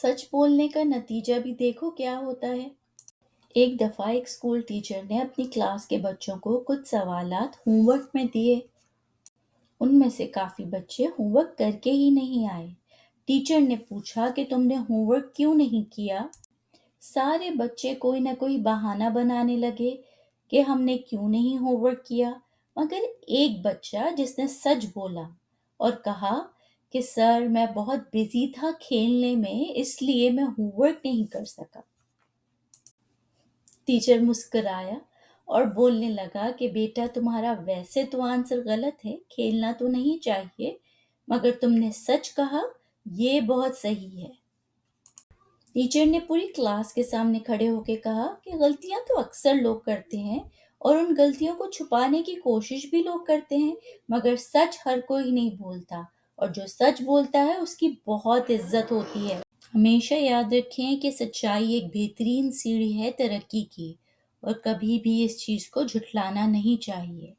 सच बोलने का नतीजा भी देखो क्या होता है। एक दफा एक स्कूल टीचर ने अपनी क्लास के बच्चों को कुछ सवालात होमवर्क में दिए। उनमें से काफी बच्चे होमवर्क करके ही नहीं आए। टीचर ने पूछा कि तुमने होमवर्क क्यों नहीं किया। सारे बच्चे कोई ना कोई बहाना बनाने लगे कि हमने क्यों नहीं होमवर्क किया। मगर एक बच्चा जिसने सच बोला और कहा कि सर मैं बहुत बिजी था खेलने में इसलिए मैं होमवर्क नहीं कर सका। टीचर मुस्कुराया और बोलने लगा कि बेटा तुम्हारा वैसे तो आंसर गलत है, खेलना तो नहीं चाहिए, मगर तुमने सच कहा, ये बहुत सही है। टीचर ने पूरी क्लास के सामने खड़े होकर कहा कि गलतियां तो अक्सर लोग करते हैं और उन गलतियों को छुपाने की कोशिश भी लोग करते हैं, मगर सच हर कोई नहीं बोलता और जो सच बोलता है उसकी बहुत इज्जत होती है। हमेशा याद रखें कि सच्चाई एक बेहतरीन सीढ़ी है तरक्की की और कभी भी इस चीज को झुठलाना नहीं चाहिए।